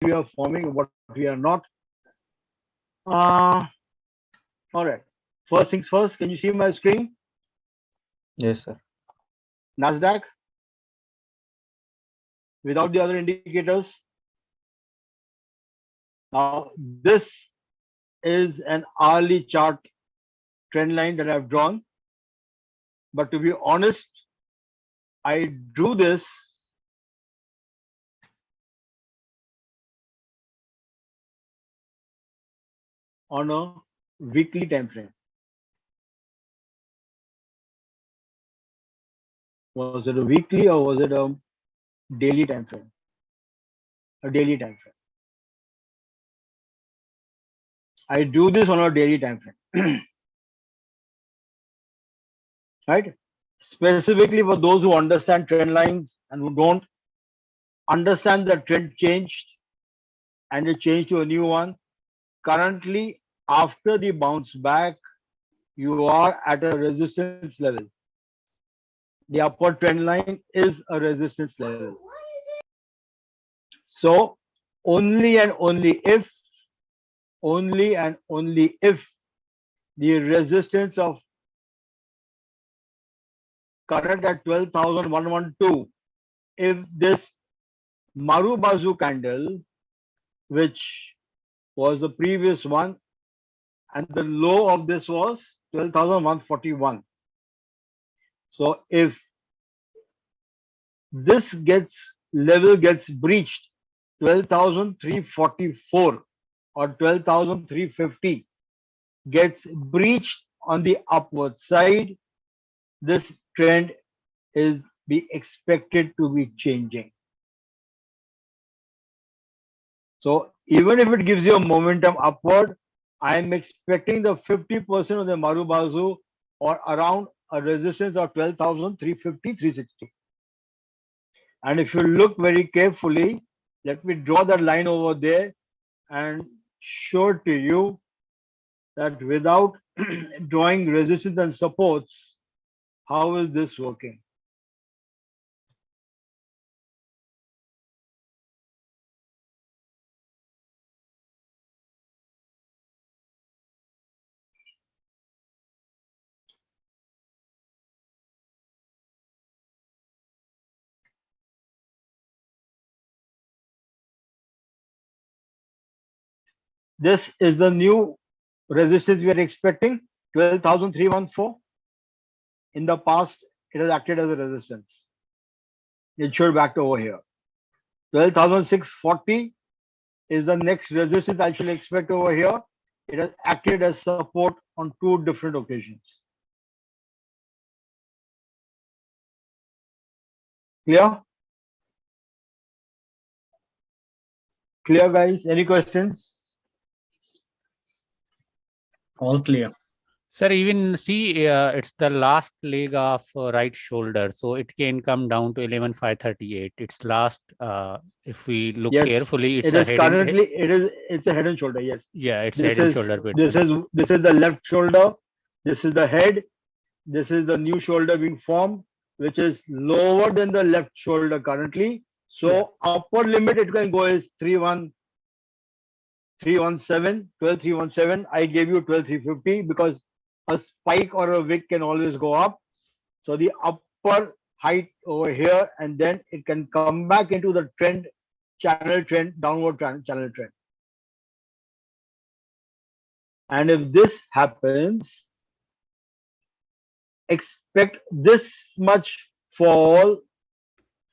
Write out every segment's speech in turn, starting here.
we are forming, what we are not. Uh, all right. First things first, can you see my screen? Yes, sir. Nasdaq without the other indicators. Now, this is an hourly chart trend line that I've drawn. But to be honest, I drew this on a weekly time frame. Was it a weekly or was it a daily time frame? A daily time frame. I do this on a daily time frame. Right? Specifically for those who understand trend lines and who don't understand the trend changed and it changed to a new one. Currently, after the bounce back, you are at a resistance level. The upward trend line is a resistance level. So only and only if the resistance of current at 12,112, if this Marubazu candle, which was the previous one, and the low of this was 12,141. So if this gets breached, 12,344 or 12,350 gets breached on the upward side, this trend is be expected to be changing. So even if it gives you a momentum upward, I am expecting the 50% of the Marubazu or around a resistance of 12,350, 360. And if you look very carefully, let me draw that line over there and show to you that without drawing resistance and supports, how is this working? This is the new resistance we are expecting, 12,314. In the past, it has acted as a resistance. It should back over here. 12,640 is the next resistance I should expect over here. It has acted as support on two different occasions. Clear? Clear, guys? Any questions? All clear. Sir, even see, it's the last leg of right shoulder, so it can come down to 11,538. It's last. If we look Yes, carefully, it's it a is head currently it's a head and shoulder. Yes, yeah, it's this head and is shoulder this between. is this is the left shoulder. This is the head. This is the new shoulder being formed, which is lower than the left shoulder currently. So upper limit it can go is 317, 12,317. I gave you 12,350 because a spike or a wick can always go up. So the upper height over here, and then it can come back into the trend, channel trend, downward channel trend. And if this happens, expect this much fall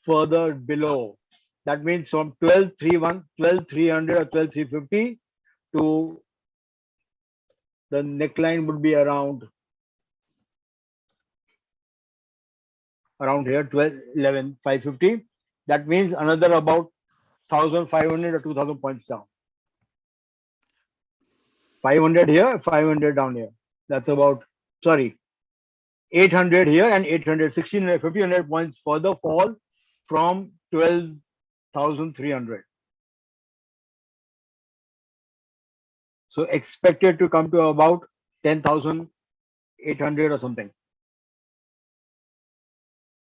further below. That means from 12,300 or 12,350 to the neckline would be around here 12, 11, 550. That means another about 1,500 or 2,000 points down. 500 here, 500 down here. That's about, sorry, 800 here and 800, 1,600, 1,500 points further fall from 12,300. So expected to come to about 10,800 or something.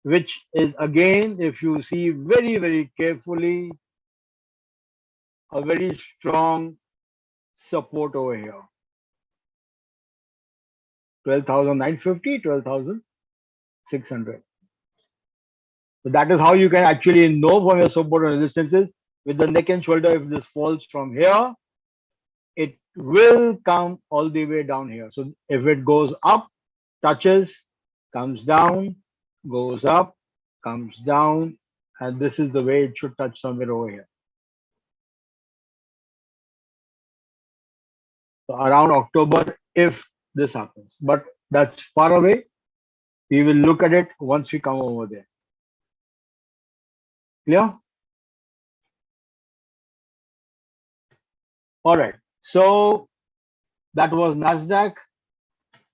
Which is again, if you see very, very carefully, a very strong support over here. 12,950, 12,600. So that is how you can actually know from your support and resistances with the neck and shoulder. If this falls from here, it will come all the way down here. So if it goes up, touches, comes down, goes up, comes down, and this is the way it should touch somewhere over here. So around October, if this happens, but that's far away. We will look at it once we come over there. Clear? All right. So that was Nasdaq.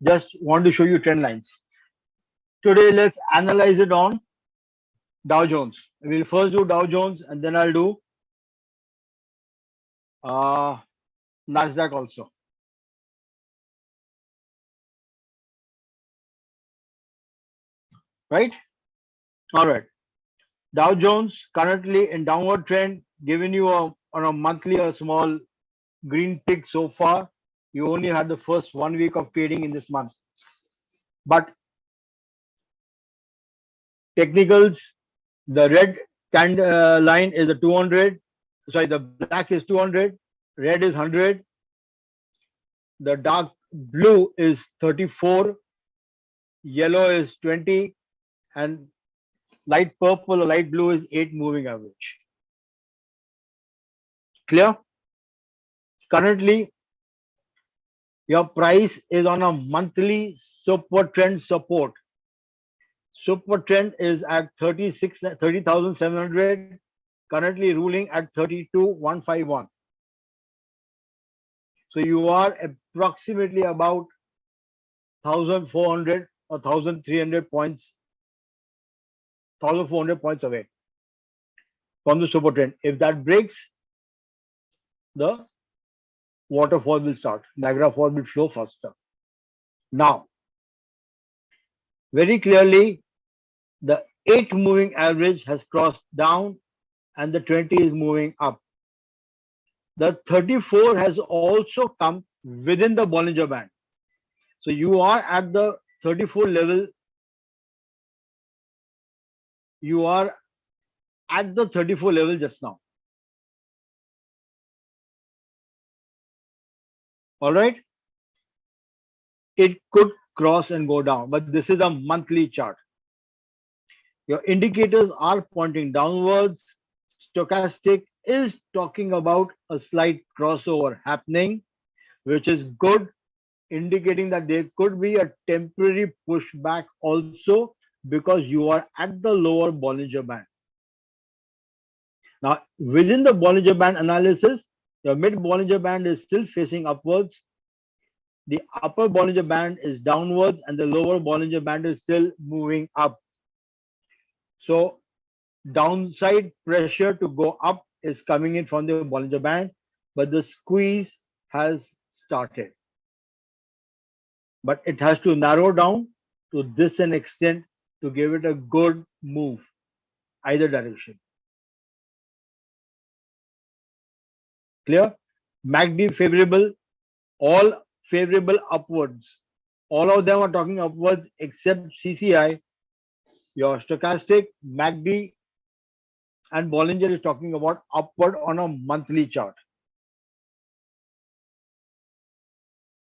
Just want to show you trend lines. Today, let's analyze it on Dow Jones. We'll first do Dow Jones and then I'll do Nasdaq also. Right? All right. Dow Jones currently in downward trend, giving you on a monthly a small green tick so far. You only had the first 1 week of trading in this month. But technicals, the red line is the 200. Sorry, the black is 200, red is 100, the dark blue is 34, yellow is 20, and light purple or light blue is 8 moving average. Clear? Currently, your price is on a monthly super trend support. Super trend is at 30,700, currently ruling at 32,151. So you are approximately about 1,400 or 1,300 points, 1,400 points away from the super trend. If that breaks, the waterfall will start. Niagara Falls will flow faster. Now, very clearly, the 8 moving average has crossed down and the 20 is moving up. The 34 has also come within the Bollinger Band. So you are at the 34 level. You are at the 34 level just now. All right. It could cross and go down, but this is a monthly chart. Your indicators are pointing downwards. Stochastic is talking about a slight crossover happening, which is good, indicating that there could be a temporary pushback also because you are at the lower Bollinger Band. Now, within the Bollinger Band analysis, the mid Bollinger Band is still facing upwards. The upper Bollinger Band is downwards and the lower Bollinger Band is still moving up. So downside pressure to go up is coming in from the Bollinger Band, but the squeeze has started. But it has to narrow down to this an extent to give it a good move, either direction. Clear? MACD favorable, all favorable upwards. All of them are talking upwards except CCI. Your stochastic, MACD, and Bollinger is talking about upward on a monthly chart.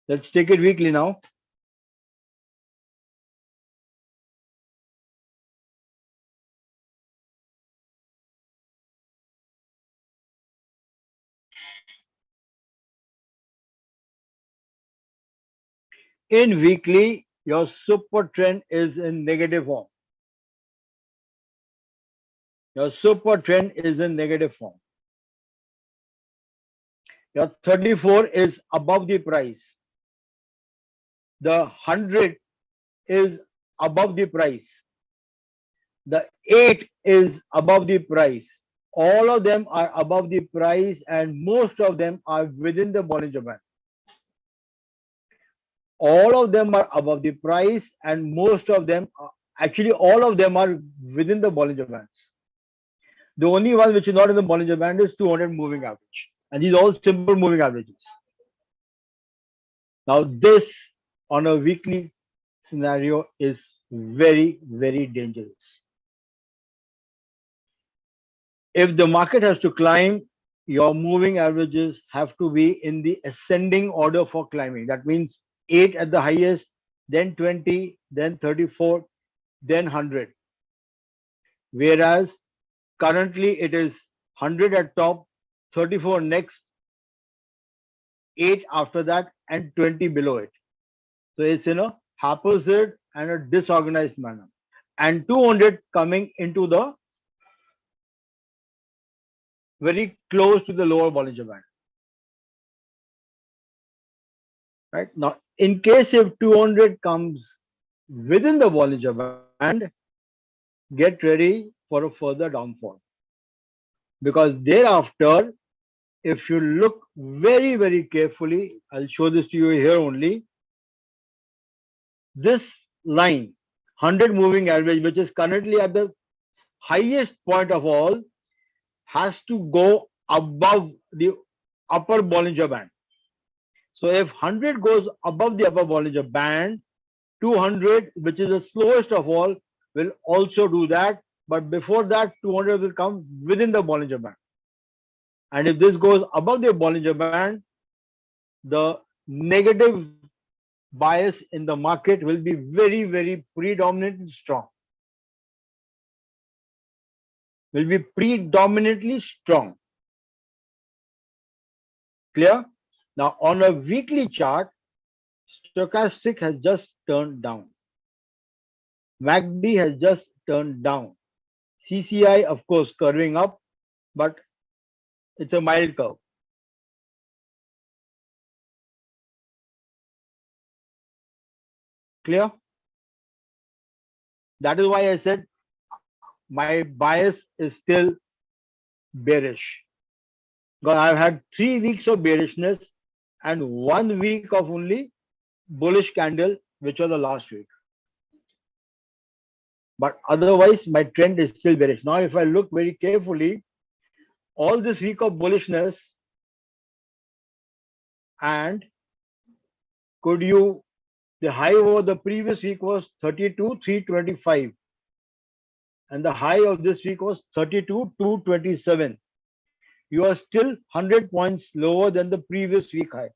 Let's take it weekly now. In weekly, your super trend is in negative form. Your super trend is in negative form. Your 34 is above the price. The 100 is above the price. The 8 is above the price. All of them are above the price and most of them are within the Bollinger Band. All of them are above the price and most of them, actually all of them are within the Bollinger Bands. The only one which is not in the Bollinger Band is 200 moving average. And these are all simple moving averages. Now, this on a weekly scenario is very, very dangerous. If the market has to climb, your moving averages have to be in the ascending order for climbing. That means 8 at the highest, then 20, then 34, then 100. Whereas currently it is 100 at top, 34 next, 8 after that, and 20 below it. So it's in a haphazard and a disorganized manner. And 200 coming into the very close to the lower Bollinger Band. Right now, in case if 200 comes within the Bollinger Band, get ready for a further downfall. Because thereafter, if you look very, very carefully, I'll show this to you here only. This line, 100 moving average, which is currently at the highest point of all, has to go above the upper Bollinger Band. So if 100 goes above the upper Bollinger Band, 200, which is the slowest of all, will also do that. But before that, 200 will come within the Bollinger Band. And if this goes above the Bollinger Band, the negative bias in the market will be very, very predominantly strong. Will be predominantly strong. Clear? Now, on a weekly chart, stochastic has just turned down. MACD has just turned down. CCI, of course, curving up, but it's a mild curve. Clear? That is why I said my bias is still bearish. Because I've had 3 weeks of bearishness and 1 week of only bullish candle, which was the last week. But otherwise, my trend is still bearish. Now, if I look very carefully, all this week of bullishness, and the high over the previous week was 32,325, and the high of this week was 32,227. You are still 100 points lower than the previous week high.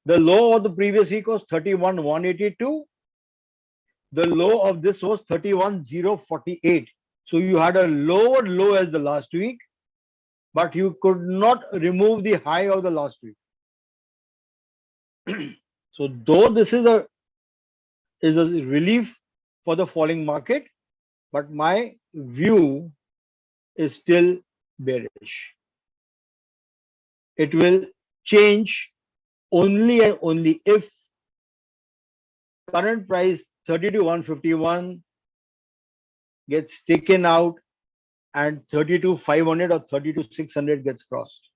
The low of the previous week was 31,182. The low of this was 31,048. So you had a lower low as the last week, but you could not remove the high of the last week. So though this is a relief for the falling market, but my view is still bearish. It will change only and only if current price 32,151 gets taken out and 32,500 or 32,600 gets crossed.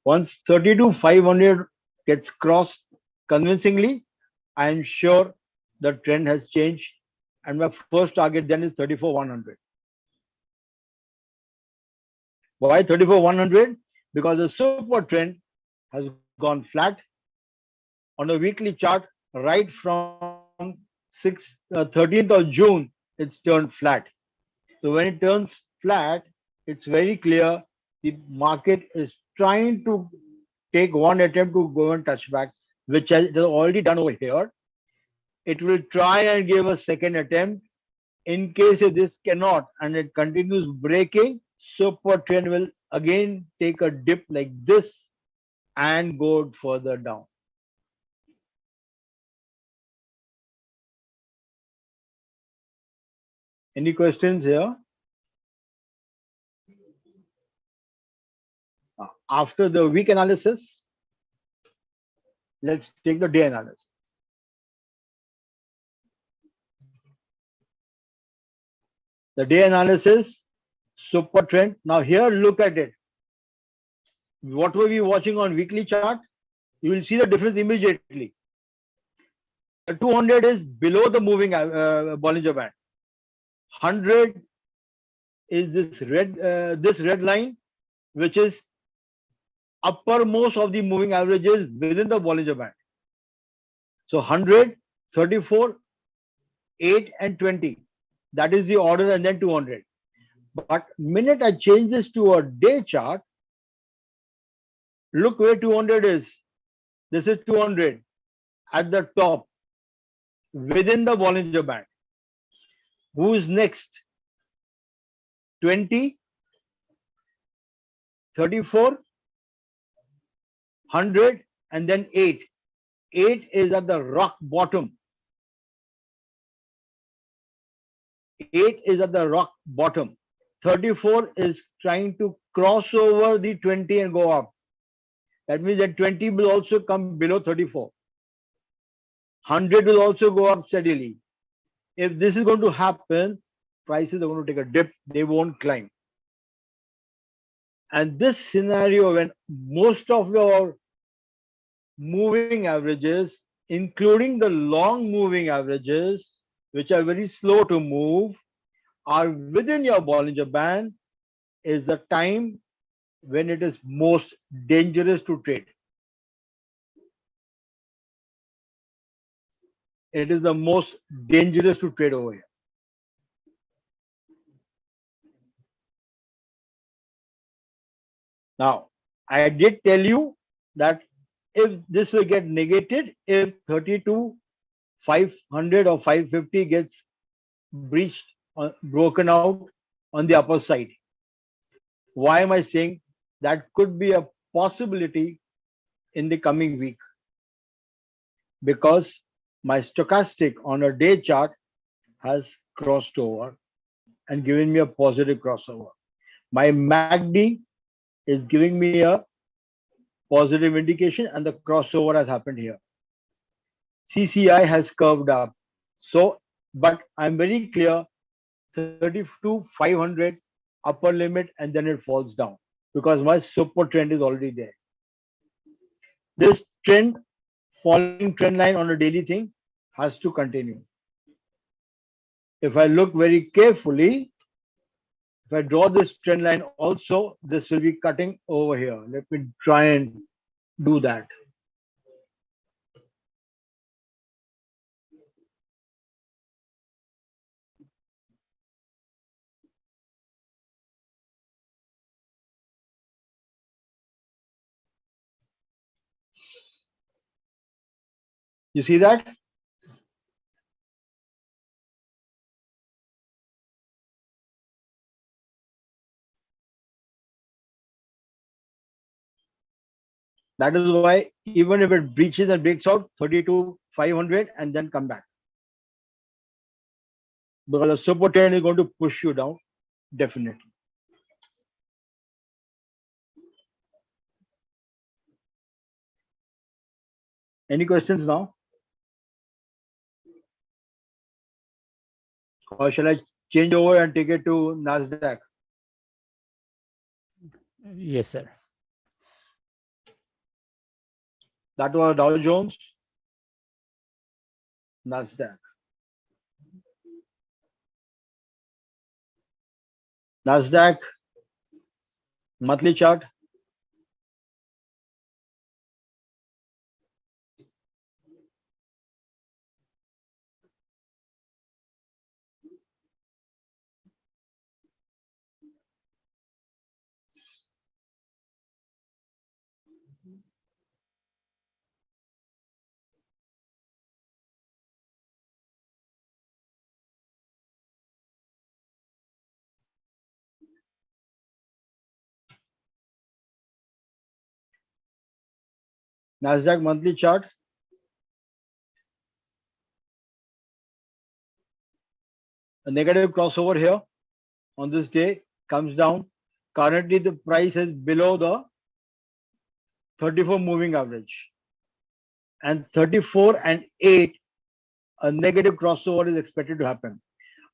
Once 32,500 gets crossed convincingly, I am sure the trend has changed, and my first target then is 34,100. Why 34,100? Because the super trend has gone flat on a weekly chart right from 13th of June. It's turned flat. So when it turns flat, it's very clear the market is trying to take one attempt to go and touch back, which it has already done over here. It will try and give a second attempt. In case if this cannot and it continues breaking, super trend will again take a dip like this and go further down. Any questions here? After the week analysis, let's take the day analysis. The day analysis, super trend. Now here, look at it. What were we watching on weekly chart? You will see the difference immediately. The 200 is below the moving Bollinger Band. 100 is this red line, which is uppermost of the moving averages within the Bollinger Band. So 100, 34, 8 and 20. That is the order, and then 200. But minute I change this to a day chart, look where 200 is. This is 200 at the top within the Bollinger Band. Who is next? 20, 34, 100 and then 8. 8 is at the rock bottom. 8 is at the rock bottom. 34 is trying to cross over the 20 and go up. That means that 20 will also come below 34. 100 will also go up steadily. If this is going to happen, prices are going to take a dip. They won't climb. And this scenario, when most of your moving averages, including the long moving averages, which are very slow to move, are within your Bollinger Band, is the time when it is most dangerous to trade. It is the most dangerous to trade over here. Now, I did tell you that if this will get negated, if 32, 500 or 550 gets breached, broken out on the upper side. Why am I saying that could be a possibility in the coming week? Because my stochastic on a day chart has crossed over and given me a positive crossover. My MACD is giving me a positive indication, and the crossover has happened here. CCI has curved up. So, but I'm very clear, 32, 500 upper limit, and then it falls down because my super trend is already there. This trend, falling trend line on a daily thing, has to continue. If I look very carefully, if I draw this trend line also, this will be cutting over here. Let me try and do that. You see that? That is why even if it breaches and breaks out 32, 500 and then come back. Because the super trend is going to push you down, definitely. Any questions now? Or shall I change over and take it to NASDAQ? Yes, sir. That was Dow Jones, NASDAQ. NASDAQ monthly chart. NASDAQ monthly chart. A negative crossover here on this day comes down. Currently, the price is below the 34 moving average. And 34 and 8, a negative crossover is expected to happen.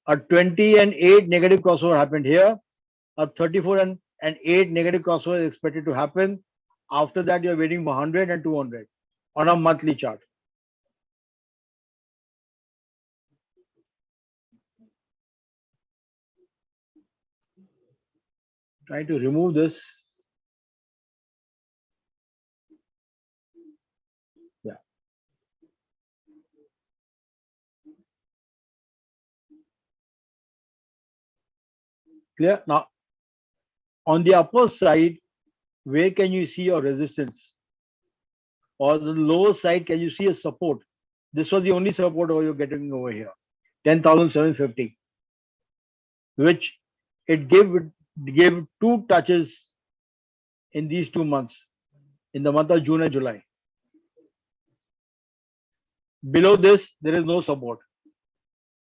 A 20 and 8 negative crossover happened here. A 34 and 8 negative crossover is expected to happen. After that, you're waiting for 100 and 200 on a monthly chart. Trying to remove this. Yeah. Clear? Now, on the upper side, where can you see your resistance? Or the lower side, can you see a support? This was the only support you're getting over here, 10,750, which it gave two touches in these 2 months, in the month of June and July. Below this, there is no support.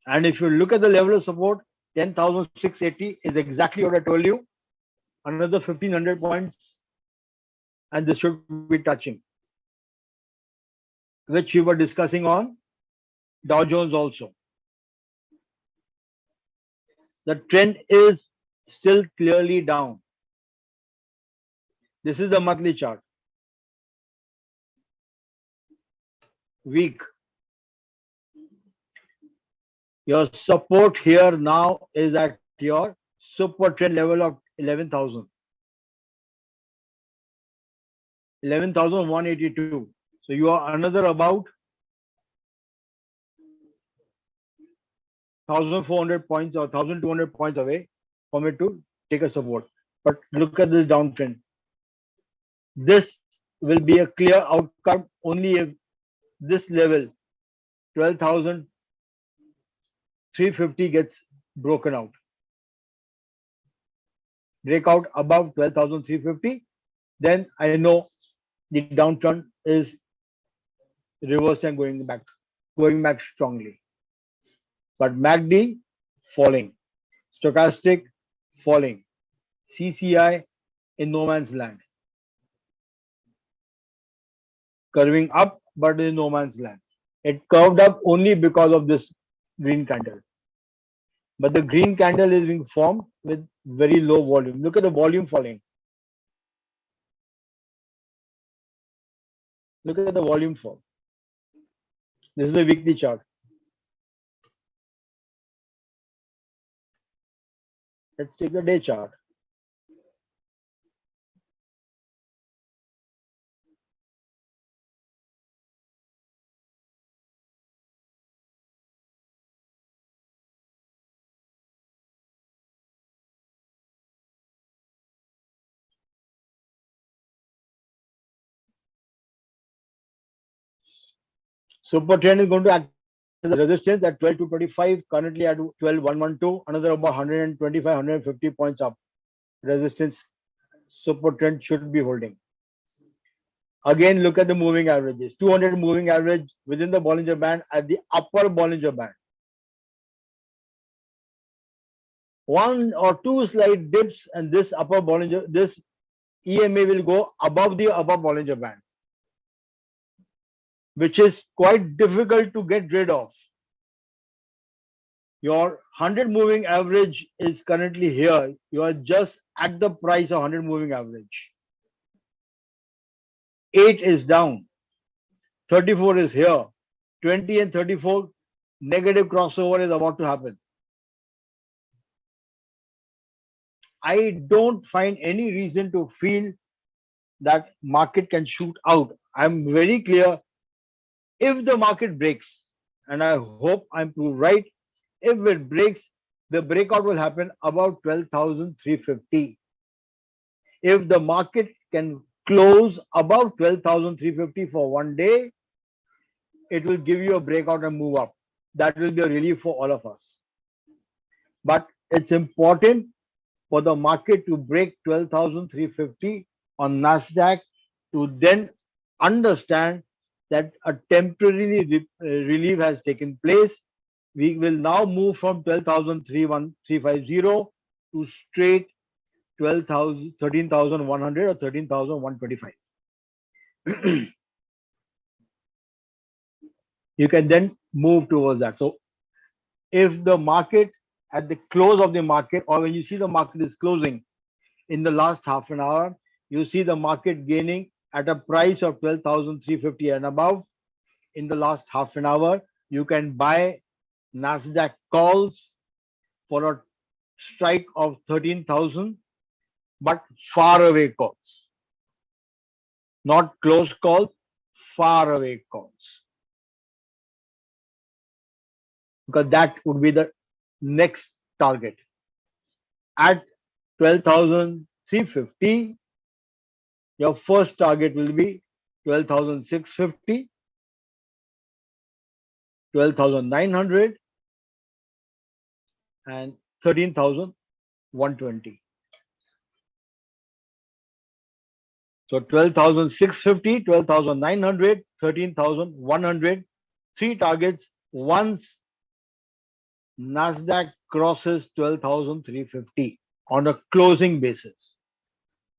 And if you look at the level of support, 10,680 is exactly what I told you. Another 1,500 points, and this should be touching, which we were discussing on Dow Jones also. The trend is still clearly down. This is the monthly chart. Weak. Your support here now is at your super trend level of 11,000. 11,182. So you are another about 1,400 points or 1,200 points away from it to take a support. But look at this downtrend. This will be a clear outcome only if this level 12,350 gets broken out. Break out above 12,350, then I know the downturn is reversed and going back strongly. But MACD falling, stochastic falling, CCI in no man's land, curving up but in no man's land. It curved up only because of this green candle. But the green candle is being formed with very low volume. Look at the volume falling. Look at the volume fall. This is a weekly chart. Let's take the day chart. Super trend is going to act as a resistance at 12,225, currently at 12,112, another about 125, 150 points up. Resistance super trend should be holding. Again, look at the moving averages. 200 moving average within the Bollinger Band at the upper Bollinger Band. One or two slight dips and this this EMA will go above the upper Bollinger Band, which is quite difficult to get rid of. Your 100 moving average is currently here. You are just at the price of 100 moving average. 8 is down. 34 is here. 20 and 34, negative crossover is about to happen. I don't find any reason to feel that market can shoot out. I'm very clear, if the market breaks, and I hope I'm proved right, if it breaks, the breakout will happen about 12,350. If the market can close above 12,350 for one day, it will give you a breakout and move up. That will be a relief for all of us. But it's important for the market to break 12,350 on Nasdaq to then understand that a temporary relief has taken place. We will now move from 12,350 to straight 13,100 or 13,125. You can then move towards that. So if the market at the close of the market, or when you see the market is closing in the last half an hour, you see the market gaining at a price of 12,350 and above in the last half an hour, you can buy Nasdaq calls for a strike of 13,000 but far away calls, not close calls, far away calls, because that would be the next target. At 12,350, your first target will be 12,650, 12,900, and 13,120. So 12,650, 12,900, 13,100, three targets once Nasdaq crosses 12,350 on a closing basis,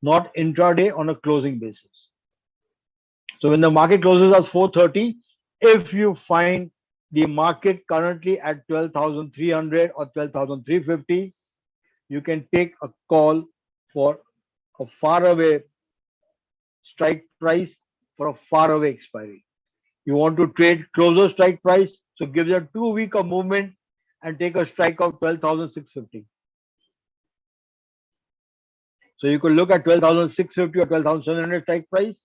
not intraday, on a closing basis. So when the market closes at 430, if you find the market currently at 12,300 or 12,350, you can take a call for a far away strike price for a far away expiry. You want to trade closer strike price, so give it a 2 week of movement and take a strike of 12,650. So you could look at 12,650 or 12,700 strike price,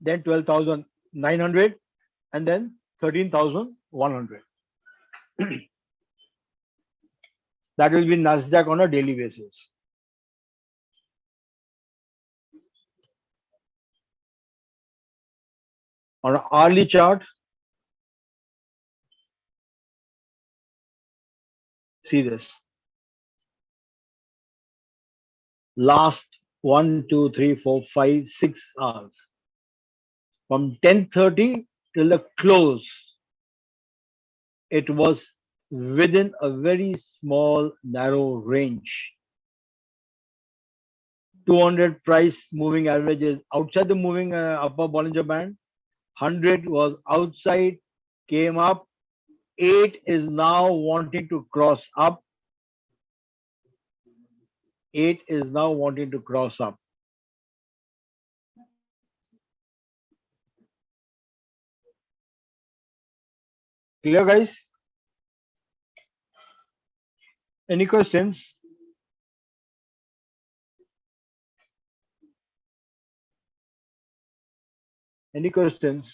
then 12,900, and then 13,100. That will be Nasdaq on a daily basis. On an hourly chart, see this. Last 1, 2, 3, 4, 5, 6 hours. From 10:30 till the close, it was within a very small, narrow range. 200 price moving average is outside the moving upper Bollinger Band. 100 was outside, came up. 8 is now wanting to cross up. 8 is now wanting to cross up. Clear, guys? Any questions? Any questions?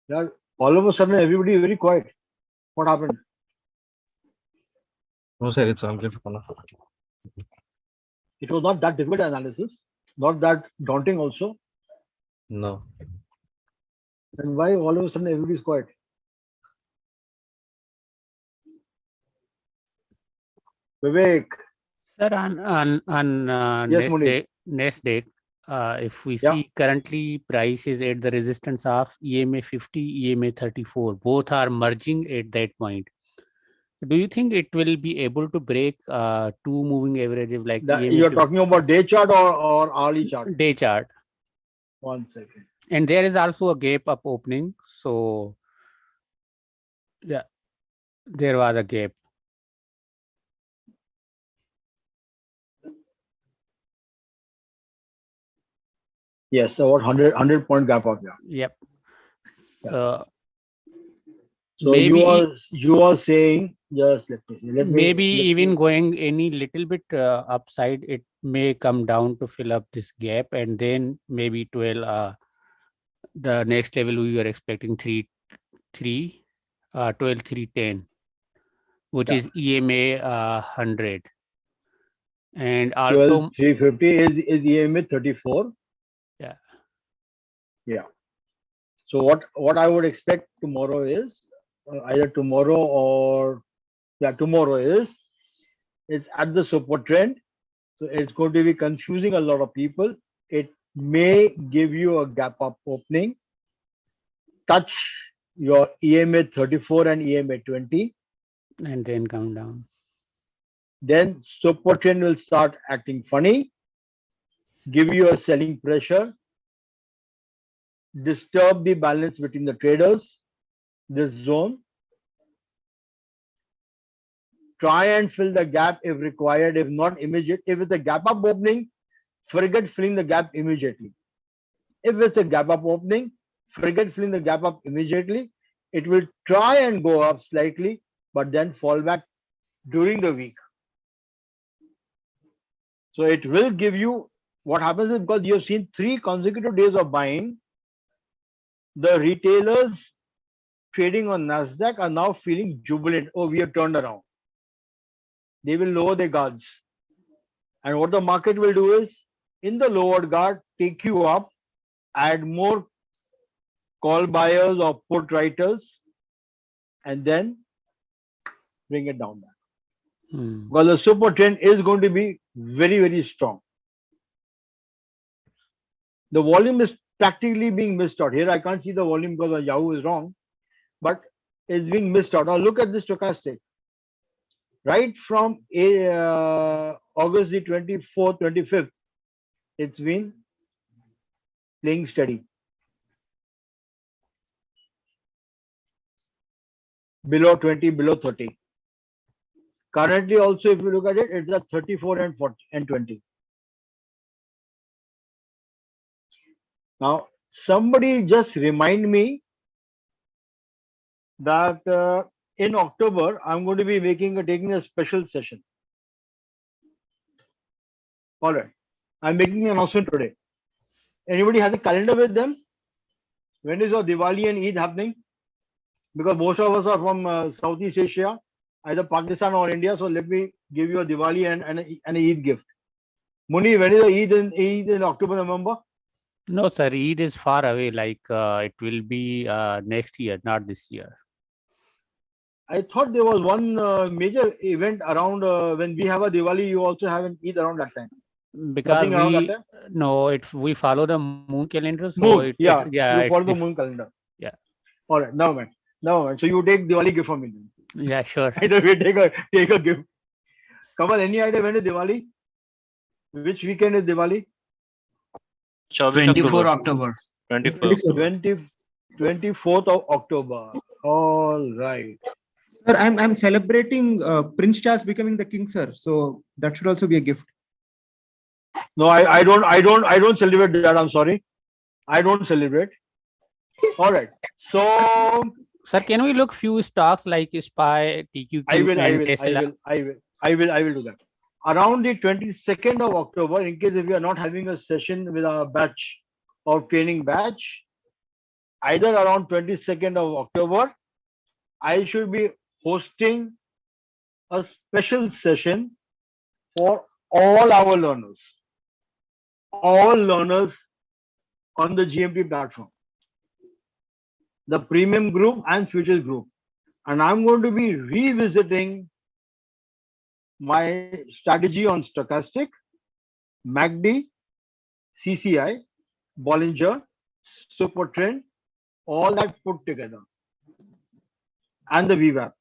Yeah, all of a sudden everybody is very quiet. What happened? No, sir, it's all good. It was not that difficult analysis, not that daunting also. No. Then why all of a sudden everybody is quiet? Vivek. Sir, on Yes, Muni. next day, if we Yeah. see currently price is at the resistance of EMA 50, EMA 34. Both are merging at that point. Do you think it will be able to break two moving averages like EMA You're 50 talking about day chart or hourly chart? day chart? 1 second. And there is also a gap up opening. So yeah, there was a gap. Yes, about 100 point gap up. Yeah. Yep. Yeah. So maybe you are saying, just let me see. Maybe even going any little bit upside, it may come down to fill up this gap, and then maybe 12. The next level we were expecting 12,310, which is EMA 100, and also 12,350 is EMA 34. Yeah. Yeah. So what I would expect tomorrow is either tomorrow or tomorrow is it's at the support trend. So it's going to be confusing a lot of people. It may give you a gap up opening, touch your EMA 34 and EMA 20, and then come down. Then support trend will start acting funny, give you a selling pressure, disturb the balance between the traders, this zone. Try and fill the gap if required, if not immediate. If it's a gap up opening, forget filling the gap immediately. If it's a gap up opening, forget filling the gap up immediately. It will try and go up slightly, but then fall back during the week. So it will give you what happens is because you have seen 3 consecutive days of buying, the retailers trading on Nasdaq are now feeling jubilant. Oh, we have turned around. They will lower their guards. And what the market will do is, in the lowered guard, take you up, add more call buyers or put writers, and then bring it down back. Hmm. Because the super trend is going to be very, very strong. The volume is practically being missed out. Here I can't see the volume because Yahoo is wrong, but it's being missed out. Now look at this stochastic. Right from August the 24th, 25th, it's been playing steady. Below 20, below 30. Currently also, if you look at it, it's at 34 and 40 and 20. Now, somebody just remind me that in October, I'm going to be taking a special session. All right. I'm making an announcement today. Anybody has a calendar with them? When is your Diwali and Eid happening? Because most of us are from Southeast Asia, either Pakistan or India. So let me give you a Diwali and a Eid gift. Muni, when is the Eid in October, November? No, sir. Eid is far away. Like it will be next year, not this year. I thought there was one major event around when we have a Diwali, you also have an Eid around that time. Because Nothing around that we time? no, it's we follow the moon calendar, so Moon, it's yeah. yeah, You it's follow the moon calendar. yeah. All right, never mind. Never mind. So you take Diwali gift from me then. Yeah, sure. Either way, take a gift. Kamal, any idea when is Diwali? Which weekend is Diwali? 24 October. 24th. 24th of October. All right. Sir, I'm celebrating Prince Charles becoming the king, sir. So that should also be a gift. No, I don't celebrate that. I'm sorry. I don't celebrate. All right. So Sir, can we look few stocks like SPY, TQQ, and Tesla? I will do that. Around the 22nd of October, in case if we are not having a session with our batch or training batch, either around 22nd of October, I should be hosting a special session for all our learners. All learners on the GMT platform, the premium group and futures group. And I'm going to be revisiting my strategy on stochastic, MACD, CCI, Bollinger, Super Trend, all that put together, and the VWAP.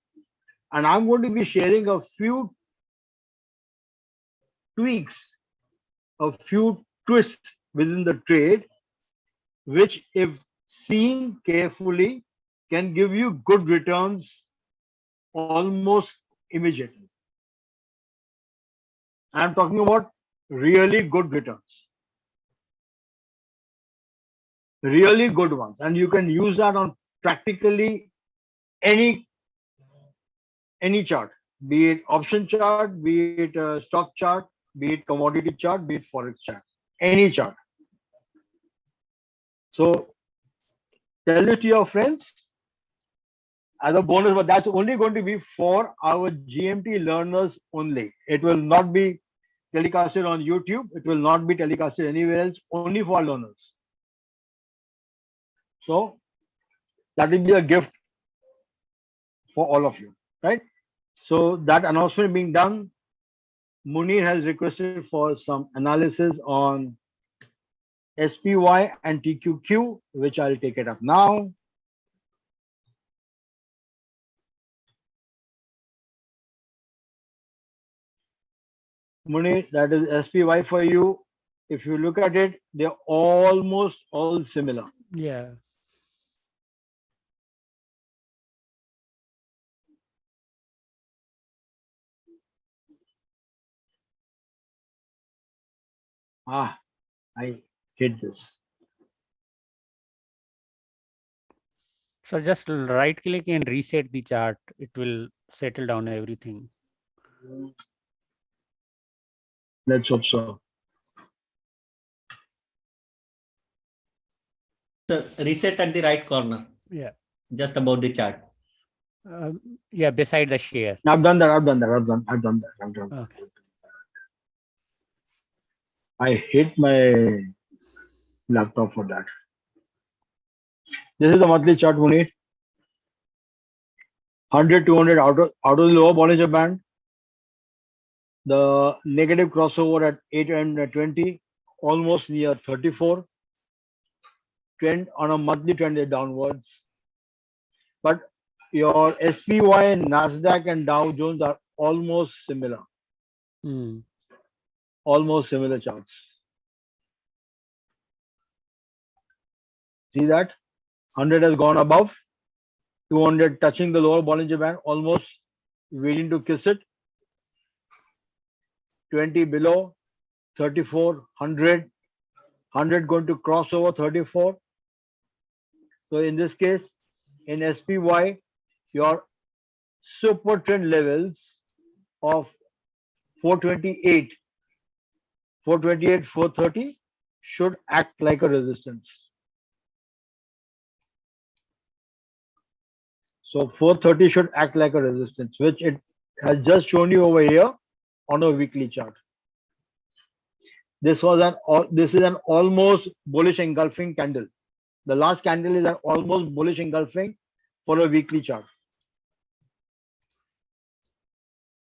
And I'm going to be sharing a few tweaks, a few twists within the trade, which, if seen carefully, can give you good returns almost immediately. I'm talking about really good returns, really good ones, and you can use that on practically any chart, be it option chart, be it stock chart, be it commodity chart, be it forex chart, any chart. So tell it to your friends as a bonus, but that's only going to be for our GMT learners only. It will not be telecasted on YouTube. It will not be telecasted anywhere else, only for our learners. So that will be a gift for all of you, right? So that announcement being done, Munir has requested for some analysis on SPY and TQQ, which I'll take it up now. Munir, that is SPY for you. If you look at it, they're almost all similar. Yeah. Ah, I hate this. So just right click and reset the chart. It will settle down everything. Let's hope so. So reset at the right corner, Yeah. just above the chart. Yeah, beside the share. I've done that. I've done that. Okay. I hate my laptop for that. This is the monthly chart, Munir. 100, 200 out of the lower Bollinger Band. The negative crossover at 820, almost near 34. Trend on a monthly trend is downwards. But your SPY, Nasdaq, and Dow Jones are almost similar. Mm. Almost similar charts. See that? 100 has gone above. 200 touching the lower Bollinger Band, almost waiting to kiss it. 20 below, 34, 100. 100 going to cross over 34. So in this case, in SPY, your super trend levels of 428, 430 should act like a resistance. So 430 should act like a resistance, which it has just shown you over here on a weekly chart. This is an almost bullish engulfing candle. The last candle is an almost bullish engulfing for a weekly chart.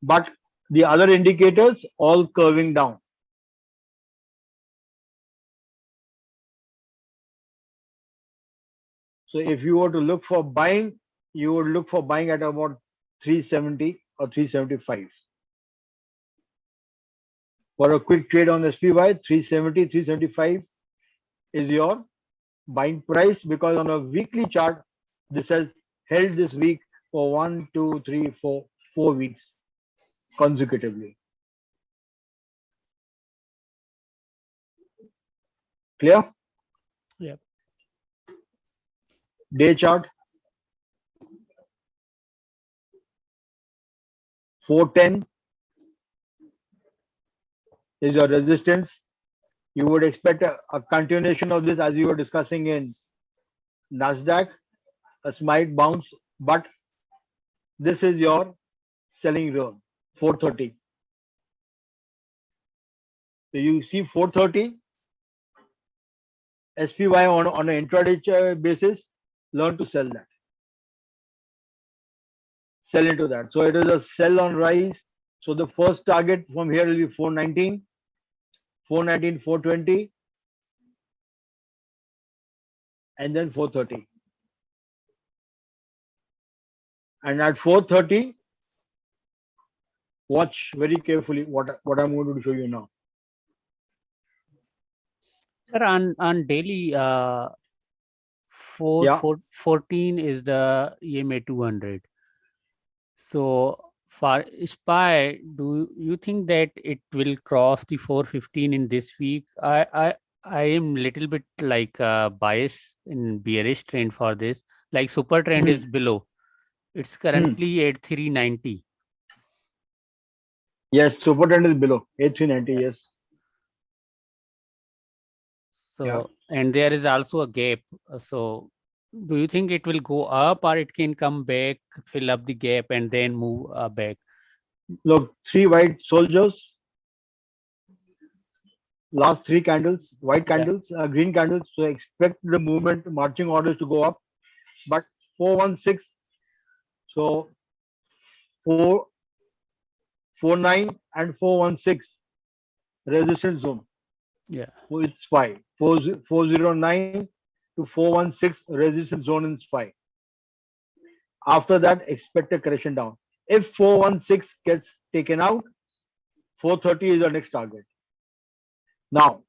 But the other indicators all curving down. So if you were to look for buying, you would look for buying at about 370 or 375. For a quick trade on SPY, 370, 375 is your buying price, because on a weekly chart, this has held this week for 1, 2, 3, 4 weeks consecutively. Clear? Yep. Day chart, 410 is your resistance. You would expect a continuation of this, as you were discussing in Nasdaq, a slight bounce, but this is your selling zone, 430. So you see 430, SPY on an intraday basis, learn to sell that. Sell into that. So it is a sell on rise. So the first target from here will be 419, 419, 420, and then 430. And at 430, watch very carefully what I'm going to show you now. Sir, on daily, Yeah. 14 is the EMA 200. So for SPY, do you think that it will cross the 415 in this week? I am little bit like biased in bearish trend for this. Like super trend is below. It's currently at 390. Yes, super trend is below 8390. Yes. So Yeah. and there is also a gap. So do you think it will go up, or it can come back, fill up the gap, and then move back? Look, 3 white soldiers. Last 3 candles, white Yeah. candles, green candles. So expect the movement, marching orders to go up. But 416, so 449 and 416 resistance zone. Yeah. So it's 409 to 416 resistance zone in SPY. After that, expect a correction down. If 416 gets taken out, 430 is your next target. Now,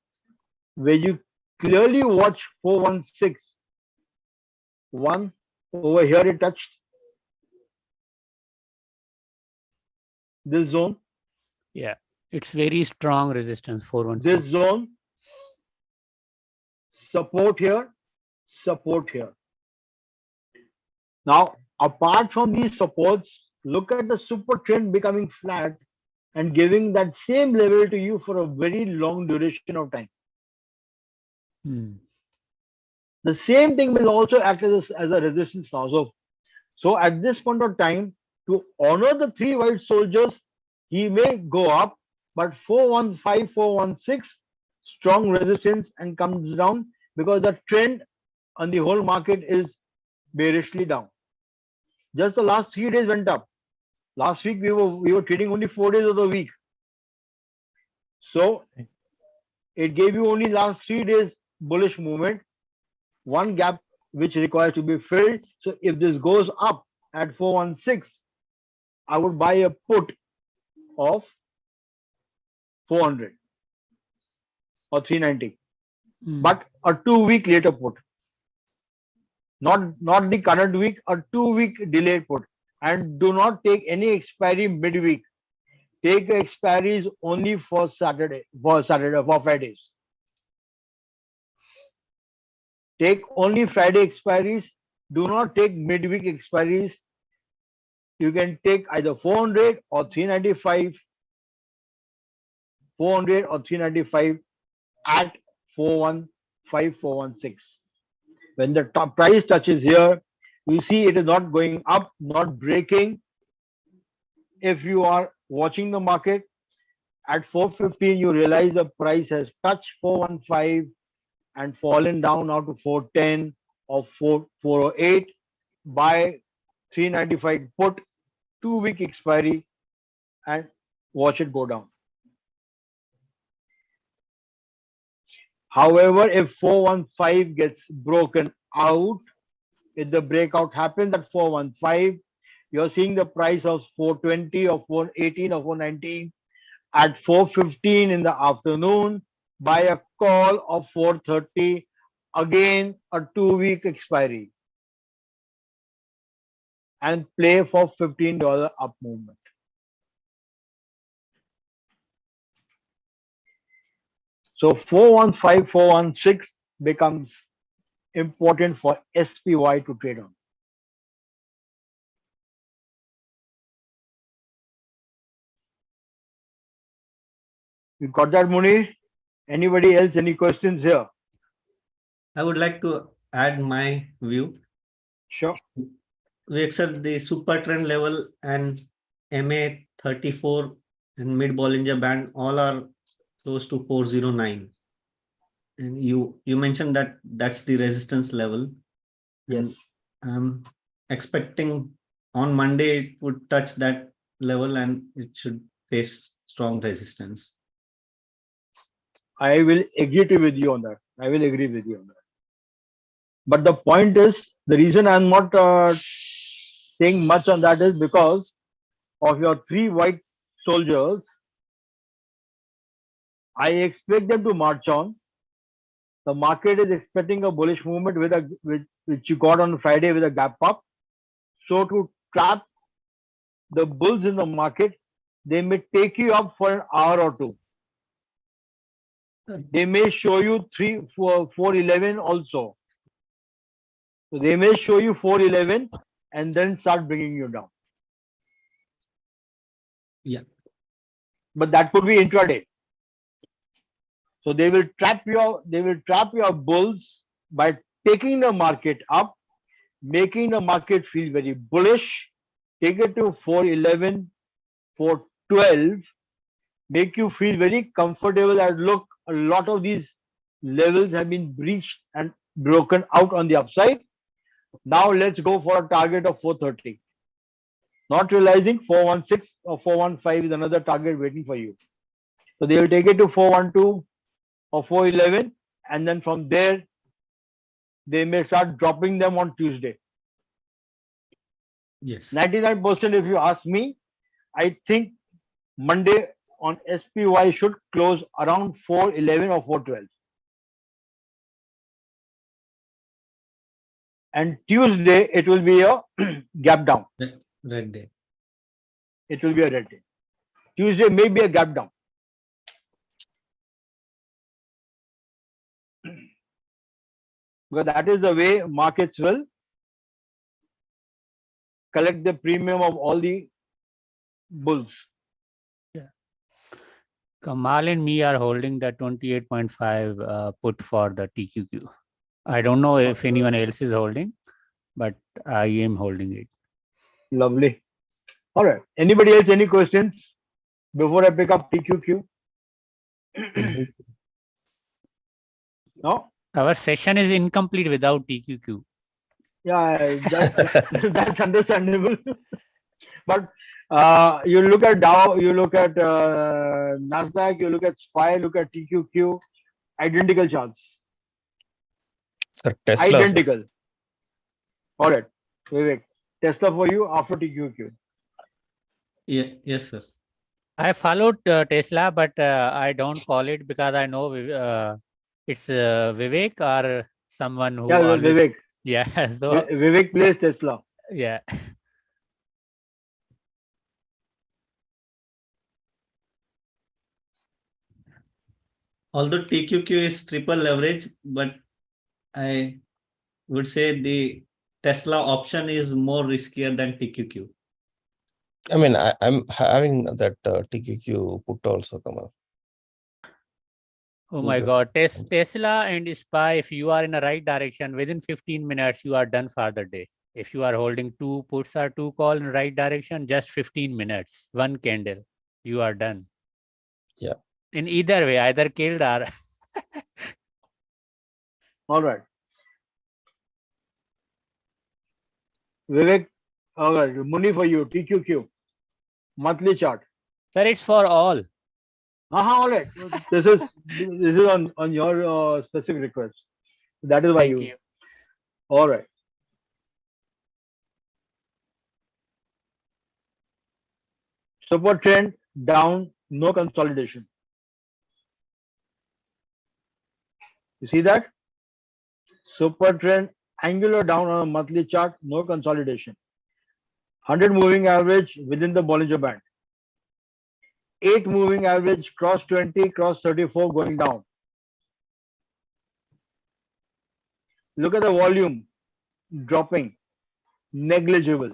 where you clearly watch 416, one over here it touched this zone. Yeah, it's very strong resistance, 416. This zone, support here, support here. Now, apart from these supports, look at the super trend becoming flat and giving that same level to you for a very long duration of time. Hmm. The same thing will also act as a resistance now. So at this point of time, to honor the three white soldiers, he may go up, but 415, 416, strong resistance and comes down because the trend on the whole market is bearishly down. Just the last 3 days went up. Last week we were trading only 4 days of the week. So it gave you only last 3 days bullish movement, one gap which requires to be filled. So if this goes up at 416, I would buy a put of 400 or 390, Hmm. but a 2 week later put, not the current week, a 2 week delayed put, and do not take any expiry midweek. Take expiries only for Fridays. Take only Friday expiries. Do not take midweek expiries. You can take either 400 or 395, 400 or 395 at 415, 416. When the top price touches here, you see it is not going up, not breaking. If you are watching the market at 415, you realize the price has touched 415 and fallen down now to 410 or 408. Buy 395 put, 2 week expiry, and watch it go down. However, if 415 gets broken out, if the breakout happens at 415, you're seeing the price of 420 or 418 or 419 at 415 in the afternoon. Buy a call of 430, again a 2 week expiry, and play for $15 up movement. So 415, 416 becomes important for SPY to trade on. You got that, Munir? Anybody else? Any questions here? I would like to add my view. Sure. We accept the super trend level and MA 34 and mid Bollinger Band all are close to 409. And you mentioned that that's the resistance level. Yes. And I'm expecting on Monday it would touch that level and it should face strong resistance. I will agree with you on that. I will agree with you on that. But the point is, the reason I'm not saying much on that is because of your three white soldiers. I expect them to march on. The market is expecting a bullish movement which you got on Friday with a gap up. So to trap the bulls in the market, they may take you up for an hour or two. They may show you 411 also. So they may show you 411 and then start bringing you down. Yeah. But that could be intraday. So they will trap your bulls by taking the market up, making the market feel very bullish, take it to 411, 412, make you feel very comfortable that look, a lot of these levels have been breached and broken out on the upside. Now let's go for a target of 430. Not realizing 416 or 415 is another target waiting for you. So they will take it to 412 or 411, and then from there they may start dropping them on Tuesday. Yes. 99% if you ask me, I think Monday on SPY should close around 411 or 412. And Tuesday it will be a gap down. Red day. It will be a red day. Tuesday may be a gap down. Because that is the way markets will collect the premium of all the bulls. Yeah. Kamal and me are holding the 28.5 put for the TQQ. I don't know if anyone else is holding, but I am holding it. Lovely. All right. Anybody else? Any questions before I pick up TQQ? No? Our session is incomplete without TQQ. Yeah, that's understandable. But you look at Dow, you look at Nasdaq, you look at SPY, look at TQQ, identical charts. Sir, Tesla. Identical. All right, Vivek. Tesla for you after TQQ. Yeah, yes, sir. I followed Tesla, but I don't call it because I know it's Vivek or someone who Yeah, always. Vivek. Yeah. So Vivek plays Tesla. yeah. Although TQQ is triple leverage, but I would say the Tesla option is more riskier than TQQ. I mean, I'm having that TQQ put also, Kamal. Oh my Okay. God. Tesla and SPY, if you are in the right direction, within 15 minutes, you are done for the day. If you are holding two puts or two call in the right direction, just 15 minutes, one candle, you are done. Yeah. In either way, either killed or. All right. Vivek, all right. Muni for you, TQQ. Monthly chart. Sir, it's for all. All right. This is on your specific request. That is why Thank you. All right. Super trend down, no consolidation. You see that? Super trend angular down on a monthly chart, no consolidation. 100 moving average within the Bollinger Band. 8 moving average cross 20, cross 34 going down. Look at the volume dropping, negligible.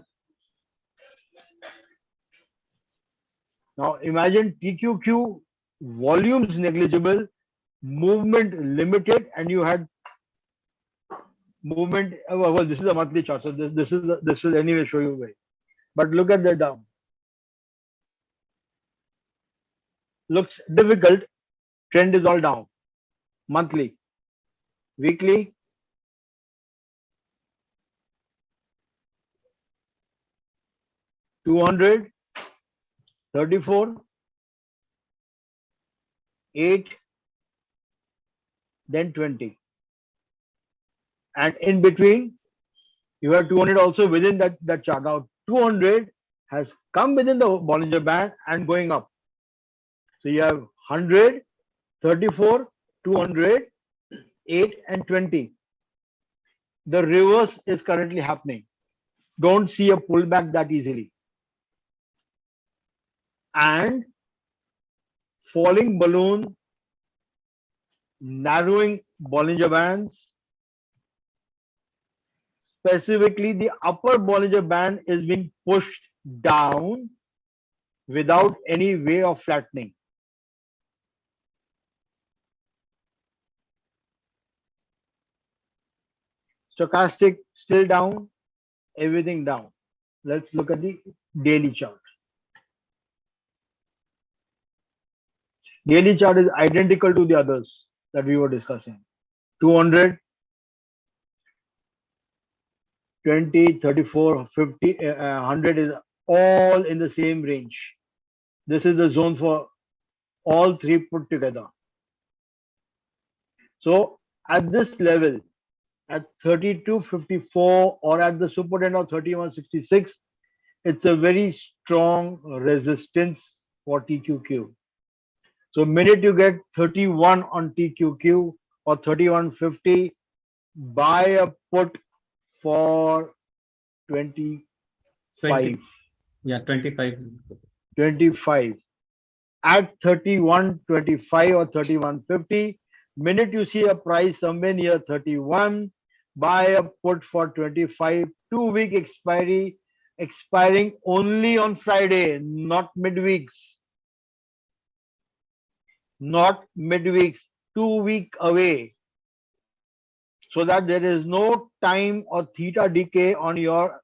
Now imagine TQQ volumes negligible, movement limited, and you had movement. Well, this is a monthly chart, so this will anyway show you way. But look at the down. Looks difficult. Trend is all down. Monthly, weekly. $200, 34, 8, then 20. And in between, you have 200 also within that chart. Now 200 has come within the Bollinger Band and going up. So you have 100, 34, 200, 8 and 20. The reverse is currently happening. Don't see a pullback that easily. And falling balloon, narrowing Bollinger Bands, specifically the upper Bollinger Band is being pushed down without any way of flattening. Stochastic still down, everything down. Let's look at the daily chart. Daily chart is identical to the others that we were discussing. 200, 20, 34, 50, 100 is all in the same range. This is the zone for all three put together. So at this level, at 32.54 or at the super trend of 31.66, it's a very strong resistance for TQQ. So minute you get 31 on TQQ or 31.50, buy a put for 25. 20. Yeah, 25. 25 at 31.25 or 31.50. Minute you see a price somewhere near 31, buy a put for 25, 2-week expiry, expiring only on Friday, not midweeks. not midweeks, 2 week away, so that there is no time or theta decay on your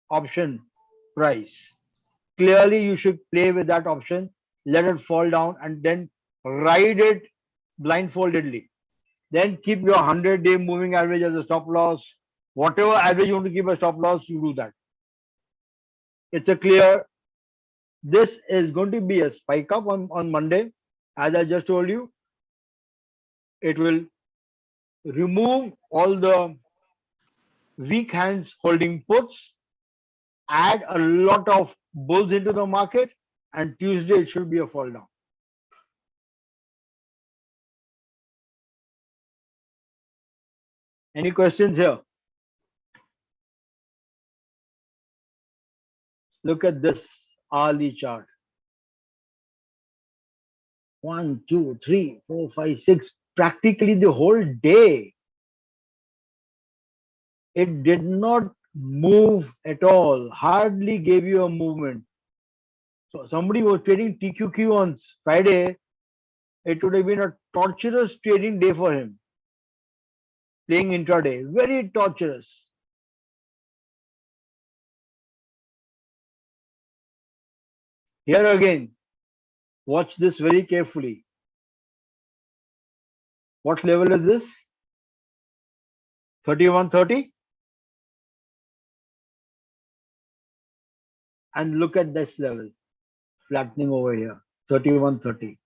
option price. Clearly, you should play with that option, let it fall down, and then ride it blindfoldedly. Then keep your 100-day moving average as a stop loss. Whatever average you want to keep a stop loss, you do that. It's a clear. This is going to be a spike up on Monday. As I just told you, it will remove all the weak hands holding puts, add a lot of bulls into the market, and Tuesday it should be a fall down. Any questions here? Look at this hourly chart. 1, 2, 3, 4, 5, 6. Practically the whole day. It did not move at all. Hardly gave you a movement. So somebody was trading TQQ on Friday. It would have been a torturous trading day for him. Playing intraday. Very torturous. Here again, watch this very carefully. What level is this? 3130. And look at this level. Flattening over here. 3130.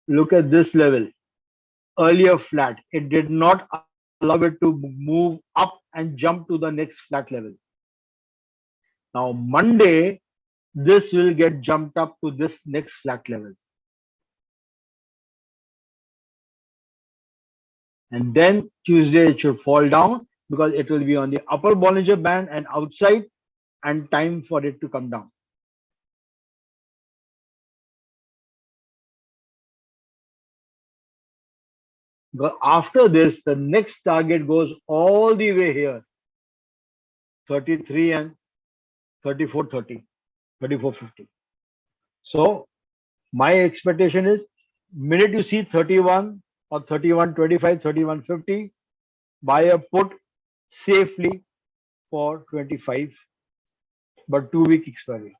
Look at this level. Earlier flat. It did not allow it to move up and jump to the next flat level. Now Monday, this will get jumped up to this next flat level. And then Tuesday it should fall down because it will be on the upper Bollinger Band and outside, and time for it to come down. After this, the next target goes all the way here. 33 and 3430, 3450. So my expectation is, minute you see 31 or 3125, 3150, buy a put safely for 25, but 2-week expiry.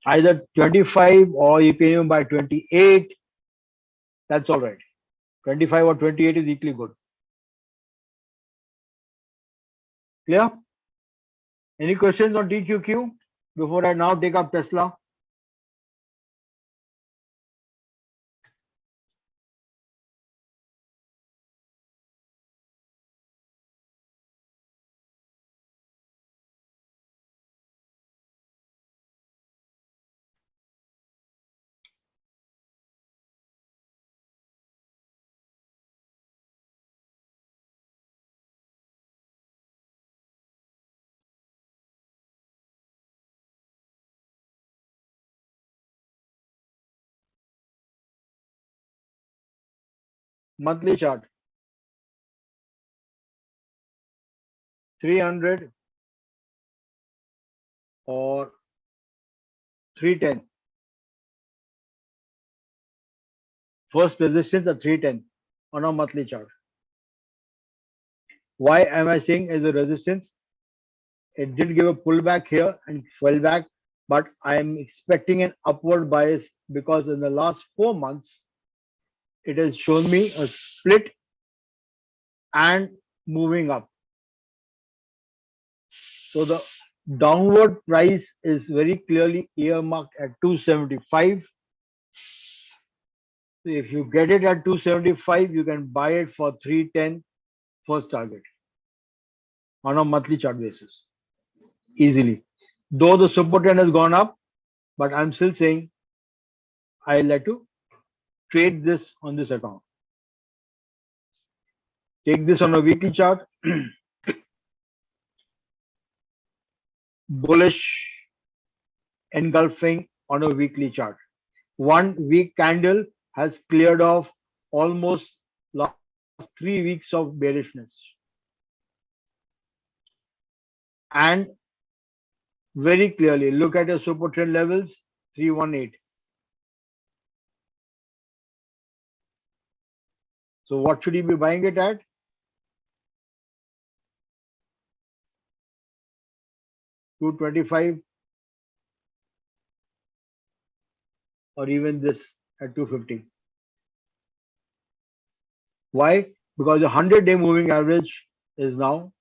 Either 25 or you can even buy 28. That's all right. 25 or 28 is equally good. Clear? Any questions on TQQ before I now take up Tesla? Monthly chart. 300 or 310. First resistance at 310 on a monthly chart. Why am I saying as a resistance? It did give a pullback here and fell back, but I am expecting an upward bias because in the last 4 months, it has shown me a split and moving up. So the downward price is very clearly earmarked at 275. So if you get it at 275, you can buy it for 310 first target on a monthly chart basis easily. Though the support trend has gone up, but I'm still saying I like to trade this on this account. Take this on a weekly chart. Bullish engulfing on a weekly chart. 1 week candle has cleared off almost last 3 weeks of bearishness. And very clearly. Look at your super trend levels, 318. So what should you be buying it at? 225 or even this at 250. Why? Because the 100-day moving average is now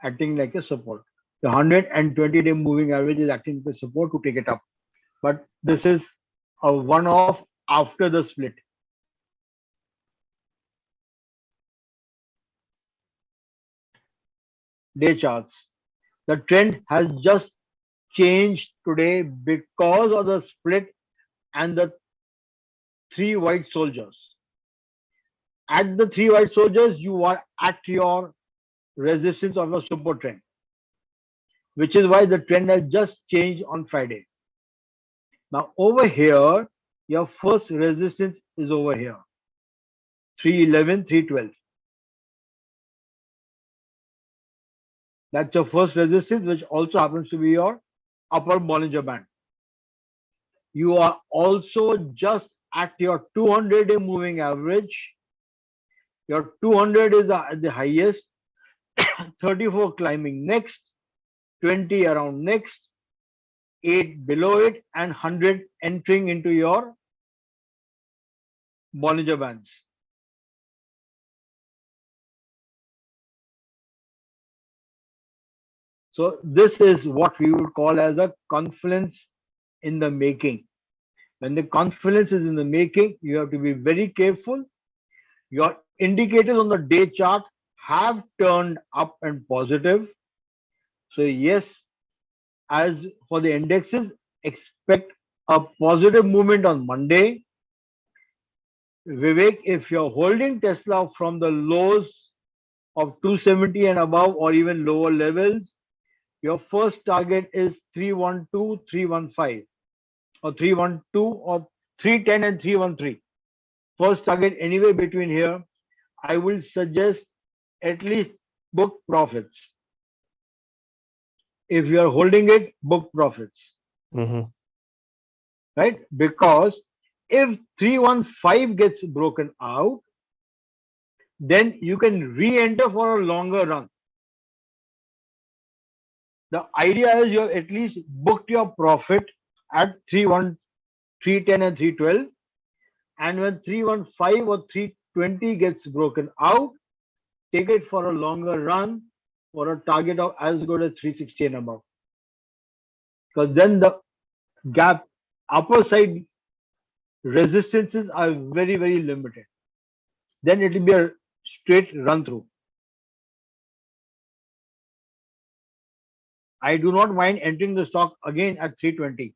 acting like a support. The 120-day moving average is acting like a support to take it up. But this is a one-off after the split. Day charts. The trend has just changed today because of the split and the three white soldiers. At the three white soldiers, you are at your resistance of a super trend, which is why the trend has just changed on Friday. Now over here, your first resistance is over here, 311, 312. That's your first resistance, which also happens to be your upper Bollinger Band. You are also just at your 200-day moving average. Your 200 is at the highest, 34 climbing next, 20 around next, 8 below it, and 100 entering into your Bollinger Bands. So this is what we would call as a confluence in the making. When the confluence is in the making, you have to be very careful. Your indicators on the day chart have turned up and positive. So yes, as for the indexes, expect a positive movement on Monday. Vivek, if you're holding Tesla from the lows of 270 and above or even lower levels, your first target is 312, 315 or 312 or 310 and 313. First target anyway between here. I will suggest at least book profits. If you are holding it, book profits, Mhm. right? Because if 315 gets broken out, then you can re-enter for a longer run. The idea is you have at least booked your profit at 310 and 312, and when 315 or 320 gets broken out, take it for a longer run for a target of as good as 360 and above. Because then the gap upper side resistances are very, very limited. Then it will be a straight run through. I do not mind entering the stock again at 320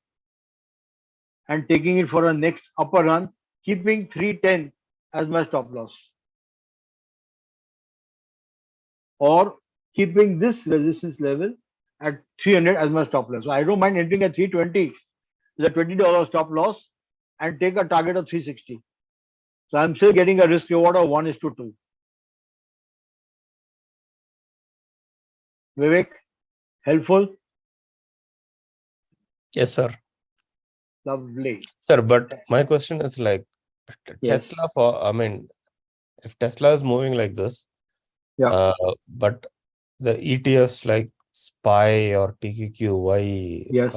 and taking it for a next upper run, keeping 310 as my stop loss, or keeping this resistance level at 300 as my stop loss. So I don't mind entering at 320 with a $20 stop loss and take a target of 360. So I'm still getting a risk reward of 1:2. Vivek, helpful? Yes, sir. Lovely. Sir, but my question is like Yes. Tesla I mean, if Tesla is moving like this, Yeah. but the ETFs like SPY or TQQ, why Yes.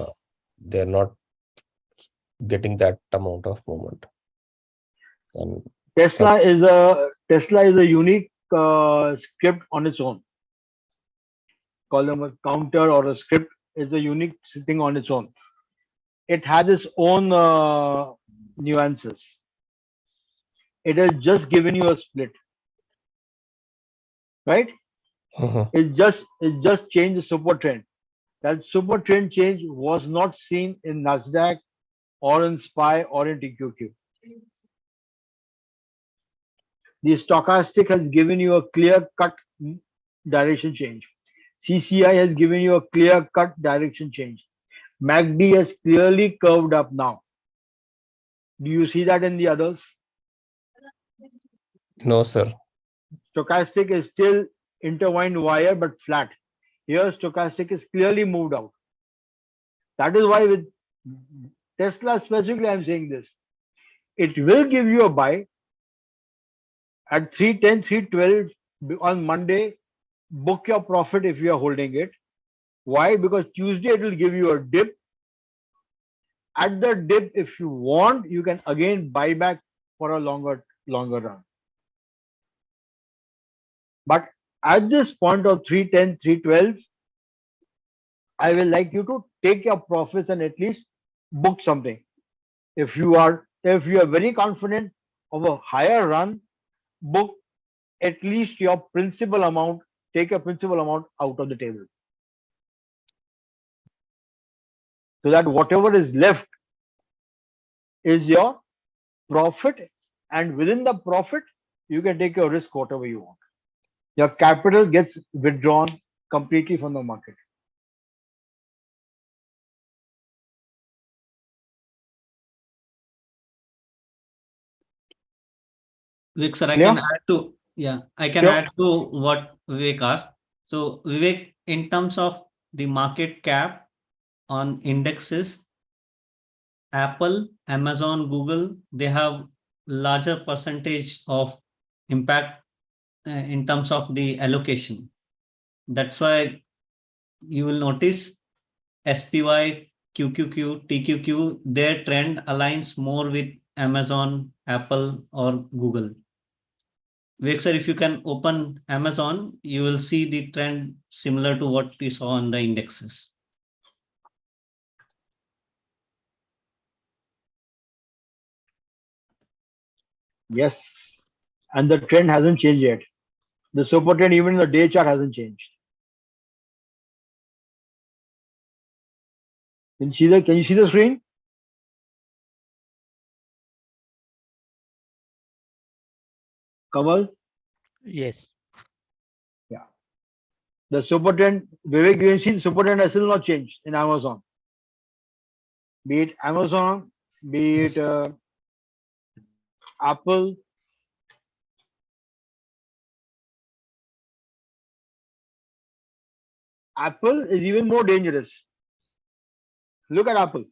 they're not getting that amount of movement? And some Tesla is a unique script on its own. Call them a counter or a script is a unique thing on its own. It has its own nuances. It has just given you a split, right? Mhm. It just changed the super trend. That super trend change was not seen in Nasdaq or in SPY or in TQQ. The stochastic has given you a clear cut direction change. CCI has given you a clear cut direction change. MACD has clearly curved up now. Do you see that in the others? No, sir. Stochastic is still intertwined wire but flat. Here stochastic is clearly moved out. That is why with Tesla specifically, I'm saying this. It will give you a buy at 310, 312 on Monday. Book your profit if you are holding it. Why? Because Tuesday it will give you a dip. At the dip, if you want, you can again buy back for a longer run. But at this point of 310, 312, I will like you to take your profits and at least book something. If you are very confident of a higher run, book at least your principal amount, take your principal amount out of the table. So that whatever is left is your profit, and within the profit, you can take your risk whatever you want. Your capital gets withdrawn completely from the market. Vivek sir, I Clear? can add to, I can Sure. add to what Vivek asked. So Vivek, in terms of the market cap on indexes, Apple, Amazon, Google, they have larger percentage of impact in terms of the allocation. That's why you will notice SPY, QQQ, TQQ, their trend aligns more with Amazon, Apple, or Google. Vivek sir, if you can open Amazon, you will see the trend similar to what we saw on the indexes. Yes. And the trend hasn't changed yet. The super trend, even in the day chart, hasn't changed. Can you see the screen? Kamal? Yes. Yeah. The super trend, Vivek, you can see the super trend has still not changed in Amazon. Be it Amazon, be it Apple. Apple is even more dangerous. Look at Apple.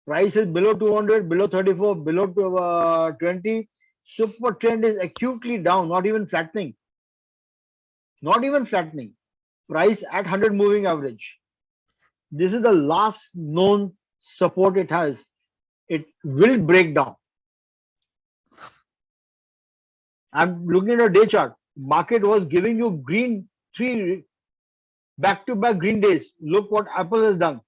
Price is below 200, below 34, below 20. Super trend is acutely down, not even flattening. Not even flattening. Price at 100 moving average. This is the last known support it has. It will break down. I'm looking at a day chart. Market was giving you green, 3 back-to-back green days. Look what Apple has done.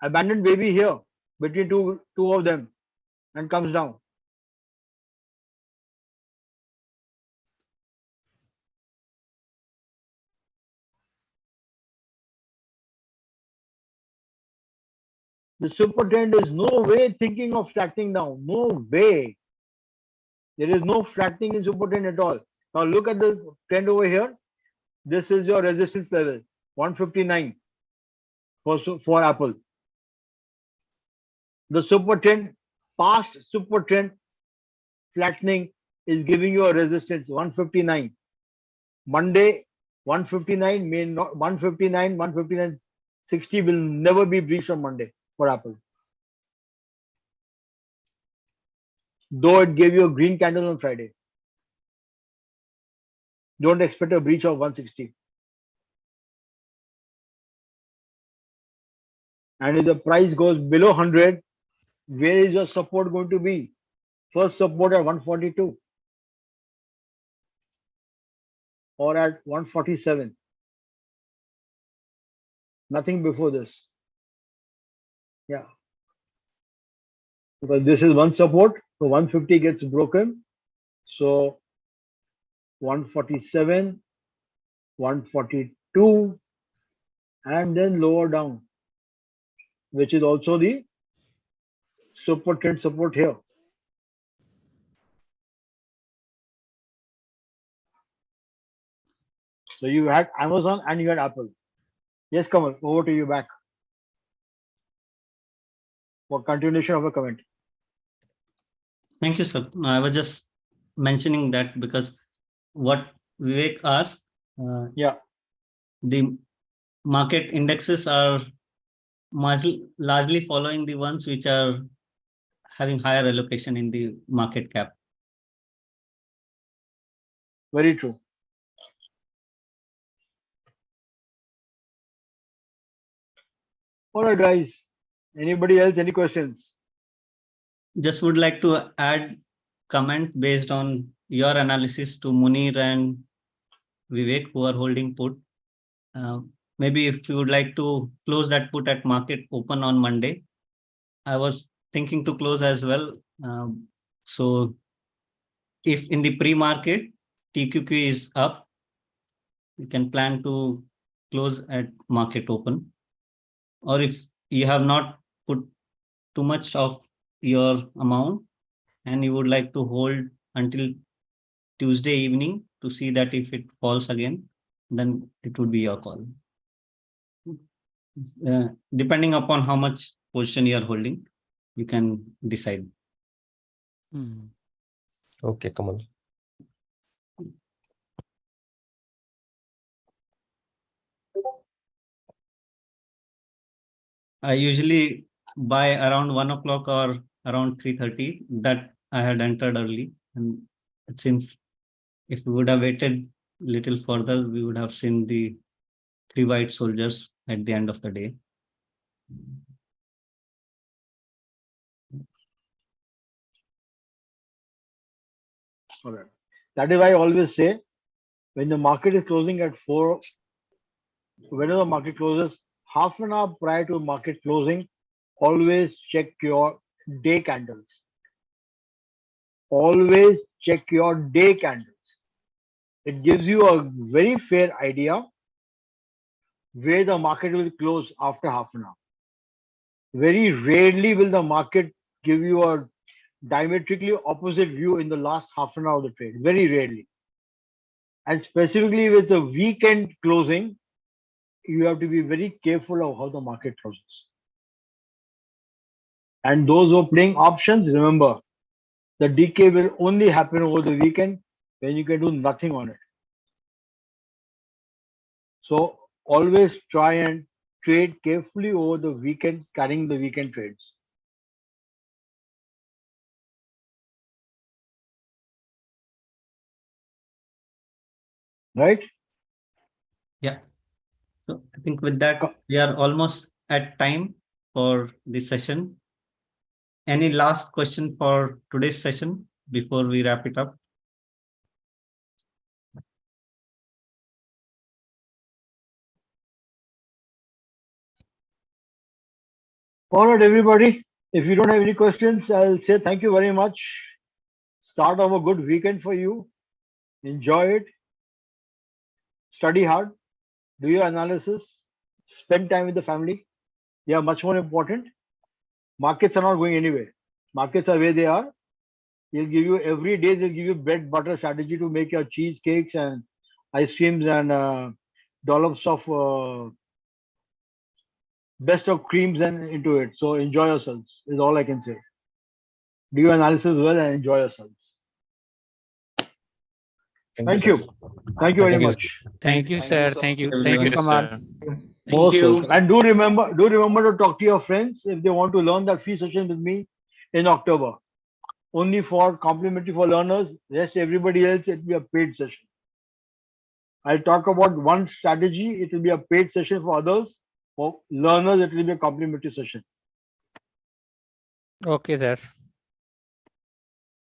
Abandoned baby here between two of them and comes down. The super trend is no way thinking of flattening down. No way. There is no flattening in super trend at all. Now look at the trend over here. This is your resistance level, 159 for Apple. The super trend, past super trend flattening is giving you a resistance, 159. Monday, 159 may not 159, 159.60 will never be breached on Monday for Apple. Though it gave you a green candle on Friday. Don't expect a breach of 160. And if the price goes below 100, where is your support going to be? First support at 142 or at 147. Nothing before this. Yeah. Because this is one support, so 150 gets broken. So 147, 142, and then lower down, which is also the super trend support here. So you had Amazon and you had Apple. Yes, Kamal, over to you back for continuation of a comment. Thank you, sir. I was just mentioning that because what Vivek asked, Yeah. the market indexes are largely following the ones which are having higher allocation in the market cap. Very true. All right, guys. Anybody else? Any questions? Just would like to add comment based on your analysis to Munir and Vivek, who are holding put. Maybe if you would like to close that put at market open on Monday. I was thinking to close as well. So if in the pre-market TQQ is up, you can plan to close at market open. Or if you have not put too much of your amount and you would like to hold until Tuesday evening to see that if it falls again, then it would be your call. Depending upon how much position you are holding, you can decide. Okay, Kamal. I usually buy around 1 o'clock or around 3:30. That I had entered early, and it seems if we would have waited a little further, we would have seen the 3 white soldiers at the end of the day. All right. That is why I always say, when the market is closing at 4, whenever the market closes, half an hour prior to market closing, always check your day candles. Always check your day candles. It gives you a very fair idea where the market will close after half an hour. Very rarely will the market give you a diametrically opposite view in the last half an hour of the trade. Very rarely. And specifically with the weekend closing, you have to be very careful of how the market closes. And those who are playing options, remember, the decay will only happen over the weekend when you can do nothing on it. So always try and trade carefully over the weekend, carrying the weekend trades. Right? Yeah. So I think with that, we are almost at time for this session. Any last question for today's session before we wrap it up? All right, everybody. If you don't have any questions, I'll say thank you very much. Start of a good weekend for you. Enjoy it. Study hard. Do your analysis. Spend time with the family. They are much more important. Markets are not going anywhere. Markets are where they are. They'll give you every day, they'll give you bread, butter strategy to make your cheesecakes and ice creams and dollops of best of creams and into it. So enjoy yourselves is all I can say. Do your analysis well and enjoy yourselves. Thank sir. you. Thank you very Thank you, much. Thank you, sir. Thank you. Thank you, everyone. Kamal. Most you. welcome. And do remember to talk to your friends if they want to learn that free session with me in October. Only for complimentary for learners. Rest everybody else, it will be a paid session. I'll talk about one strategy. It will be a paid session for others. For learners, it will be a complimentary session. Okay, sir.